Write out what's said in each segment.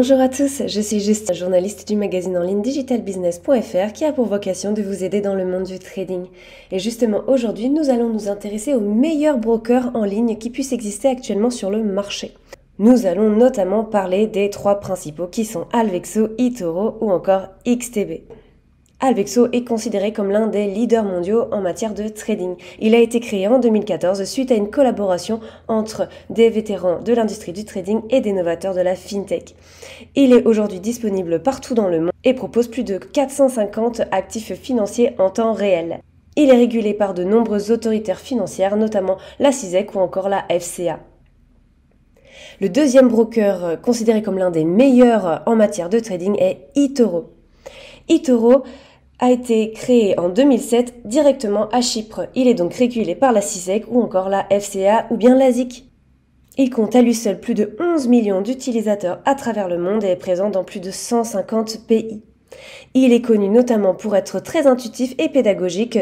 Bonjour à tous, je suis Justine, journaliste du magazine en ligne digitalbusiness.fr qui a pour vocation de vous aider dans le monde du trading. Et justement aujourd'hui, nous allons nous intéresser aux meilleurs brokers en ligne qui puissent exister actuellement sur le marché. Nous allons notamment parler des trois principaux qui sont Alvexo, eToro ou encore XTB. Alvexo est considéré comme l'un des leaders mondiaux en matière de trading. Il a été créé en 2014 suite à une collaboration entre des vétérans de l'industrie du trading et des novateurs de la fintech. Il est aujourd'hui disponible partout dans le monde et propose plus de 450 actifs financiers en temps réel. Il est régulé par de nombreuses autorités financières, notamment la CISEC ou encore la FCA. Le deuxième broker considéré comme l'un des meilleurs en matière de trading est eToro. eToro a été créé en 2007 directement à Chypre. Il est donc régulé par la CISEC ou encore la FCA ou bien la SIC. Il compte à lui seul plus de 11 millions d'utilisateurs à travers le monde et est présent dans plus de 150 pays. Il est connu notamment pour être très intuitif et pédagogique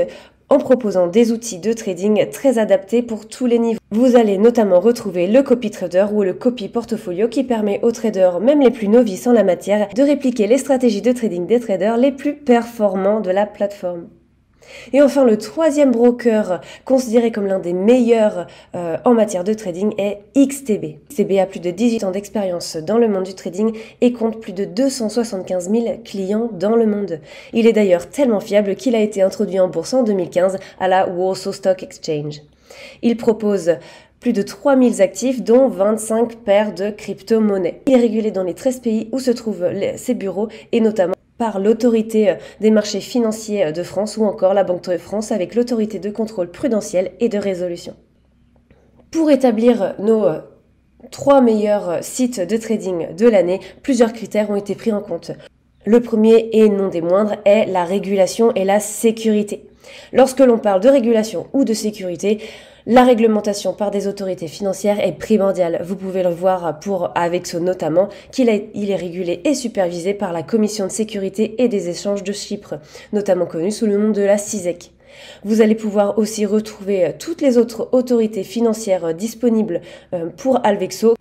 en proposant des outils de trading très adaptés pour tous les niveaux. Vous allez notamment retrouver le copy trader ou le copy portfolio qui permet aux traders, même les plus novices en la matière, de répliquer les stratégies de trading des traders les plus performants de la plateforme. Et enfin, le troisième broker considéré comme l'un des meilleurs en matière de trading est XTB. XTB a plus de 18 ans d'expérience dans le monde du trading et compte plus de 275 000 clients dans le monde. Il est d'ailleurs tellement fiable qu'il a été introduit en bourse en 2015 à la Warsaw Stock Exchange. Il propose plus de 3000 actifs, dont 25 paires de crypto-monnaies. Il est régulé dans les 13 pays où se trouvent ses bureaux et notamment par l'autorité des marchés financiers de France ou encore la Banque de France avec l'autorité de contrôle prudentiel et de résolution. Pour établir nos 3 meilleurs sites de trading de l'année, plusieurs critères ont été pris en compte. Le premier et non des moindres est la régulation et la sécurité. Lorsque l'on parle de régulation ou de sécurité, la réglementation par des autorités financières est primordiale. Vous pouvez le voir pour Alvexo notamment, il est régulé et supervisé par la Commission de sécurité et des échanges de Chypre, notamment connue sous le nom de la CISEC. Vous allez pouvoir aussi retrouver toutes les autres autorités financières disponibles pour Alvexo,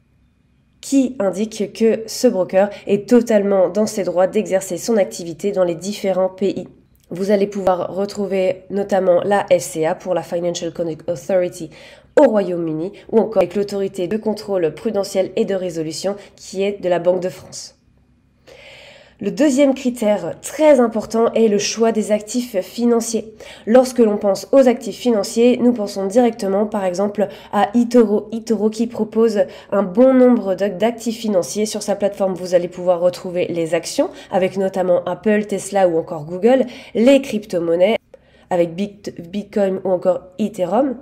qui indique que ce broker est totalement dans ses droits d'exercer son activité dans les différents pays. Vous allez pouvoir retrouver notamment la FCA pour la Financial Conduct Authority au Royaume-Uni ou encore avec l'autorité de contrôle prudentiel et de résolution qui est de la Banque de France. Le deuxième critère très important est le choix des actifs financiers. Lorsque l'on pense aux actifs financiers, nous pensons directement par exemple à eToro. eToro qui propose un bon nombre d'actifs financiers. Sur sa plateforme, vous allez pouvoir retrouver les actions avec notamment Apple, Tesla ou encore Google, les crypto-monnaies avec Bitcoin ou encore Ethereum,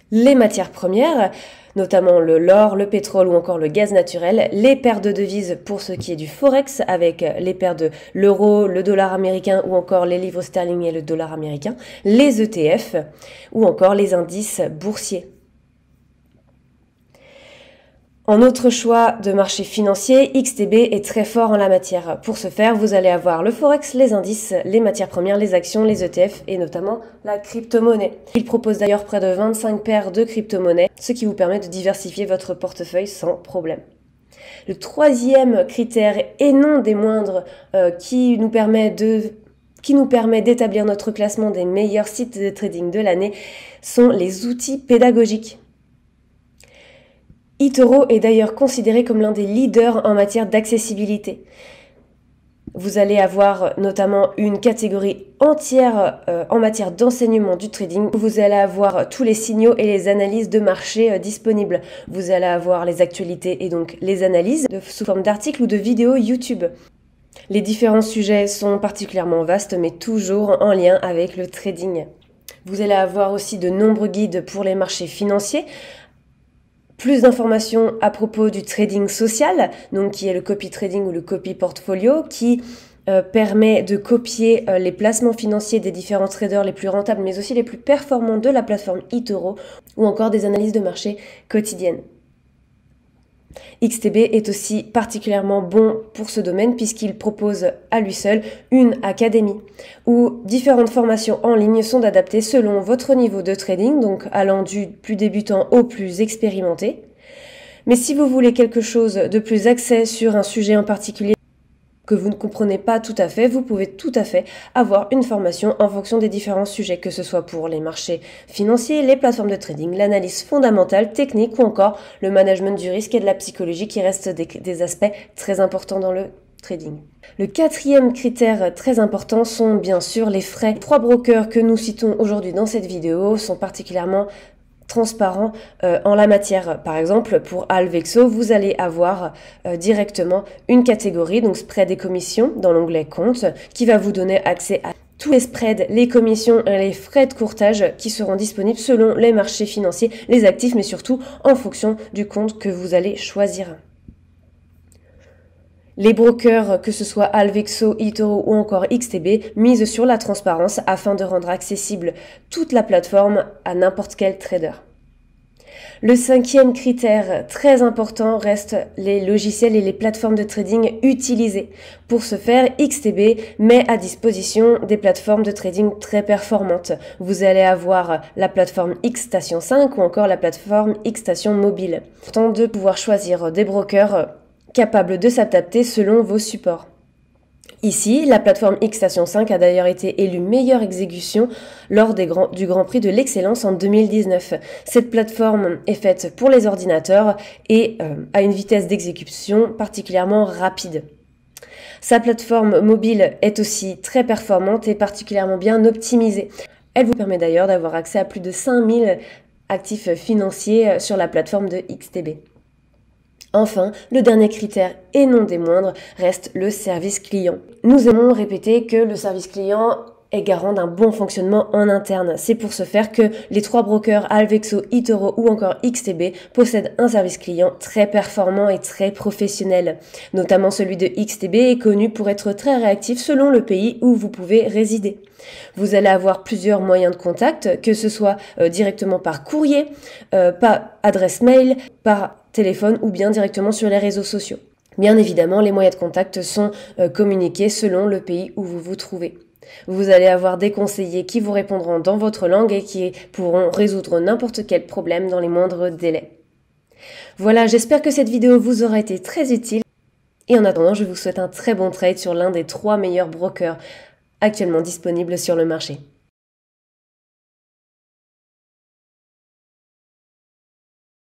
les matières premières, notamment l'or, le pétrole ou encore le gaz naturel, les paires de devises pour ce qui est du forex avec les paires de l'euro, le dollar américain ou encore les livres sterling et le dollar américain, les ETF ou encore les indices boursiers. En autre choix de marché financier, XTB est très fort en la matière. Pour ce faire, vous allez avoir le forex, les indices, les matières premières, les actions, les ETF et notamment la crypto-monnaie. Il propose d'ailleurs près de 25 paires de crypto-monnaies, ce qui vous permet de diversifier votre portefeuille sans problème. Le troisième critère, et non des moindres, qui nous permet d'établir notre classement des meilleurs sites de trading de l'année, sont les outils pédagogiques. eToro est d'ailleurs considéré comme l'un des leaders en matière d'accessibilité. Vous allez avoir notamment une catégorie entière en matière d'enseignement du trading. Vous allez avoir tous les signaux et les analyses de marché disponibles. Vous allez avoir les actualités et donc les analyses sous forme d'articles ou de vidéos YouTube. Les différents sujets sont particulièrement vastes mais toujours en lien avec le trading. Vous allez avoir aussi de nombreux guides pour les marchés financiers. Plus d'informations à propos du trading social, donc qui est le copy trading ou le copy portfolio, qui permet de copier les placements financiers des différents traders les plus rentables, mais aussi les plus performants de la plateforme eToro, ou encore des analyses de marché quotidiennes. XTB est aussi particulièrement bon pour ce domaine puisqu'il propose à lui seul une académie où différentes formations en ligne sont adaptées selon votre niveau de trading, donc allant du plus débutant au plus expérimenté. Mais si vous voulez quelque chose de plus axé sur un sujet en particulier que vous ne comprenez pas tout à fait, vous pouvez tout à fait avoir une formation en fonction des différents sujets, que ce soit pour les marchés financiers, les plateformes de trading, l'analyse fondamentale, technique ou encore le management du risque et de la psychologie qui restent des aspects très importants dans le trading. Le quatrième critère très important sont bien sûr les frais. Les 3 brokers que nous citons aujourd'hui dans cette vidéo sont particulièrement transparent en la matière. Par exemple, pour Alvexo, vous allez avoir directement une catégorie, donc spread et commissions, dans l'onglet compte, qui va vous donner accès à tous les spreads, les commissions et les frais de courtage qui seront disponibles selon les marchés financiers, les actifs, mais surtout en fonction du compte que vous allez choisir. Les brokers, que ce soit Alvexo, eToro ou encore XTB, misent sur la transparence afin de rendre accessible toute la plateforme à n'importe quel trader. Le 5e critère très important reste les logiciels et les plateformes de trading utilisées. Pour ce faire, XTB met à disposition des plateformes de trading très performantes. Vous allez avoir la plateforme Xstation 5 ou encore la plateforme Xstation Mobile. Important de pouvoir choisir des brokers capable de s'adapter selon vos supports. Ici, la plateforme Xstation 5 a d'ailleurs été élue meilleure exécution lors du Grand Prix de l'Excellence en 2019. Cette plateforme est faite pour les ordinateurs et a une vitesse d'exécution particulièrement rapide. Sa plateforme mobile est aussi très performante et particulièrement bien optimisée. Elle vous permet d'ailleurs d'avoir accès à plus de 5000 actifs financiers sur la plateforme de XTB. Enfin, le dernier critère, et non des moindres, reste le service client. Nous aimons répéter que le service client est garant d'un bon fonctionnement en interne. C'est pour ce faire que les 3 brokers Alvexo, eToro ou encore XTB possèdent un service client très performant et très professionnel. Notamment celui de XTB est connu pour être très réactif selon le pays où vous pouvez résider. Vous allez avoir plusieurs moyens de contact, que ce soit directement par courrier, par adresse mail, par téléphone ou bien directement sur les réseaux sociaux. Bien évidemment, les moyens de contact sont communiqués selon le pays où vous vous trouvez. Vous allez avoir des conseillers qui vous répondront dans votre langue et qui pourront résoudre n'importe quel problème dans les moindres délais. Voilà, j'espère que cette vidéo vous aura été très utile. Et en attendant, je vous souhaite un très bon trade sur l'un des 3 meilleurs brokers actuellement disponibles sur le marché.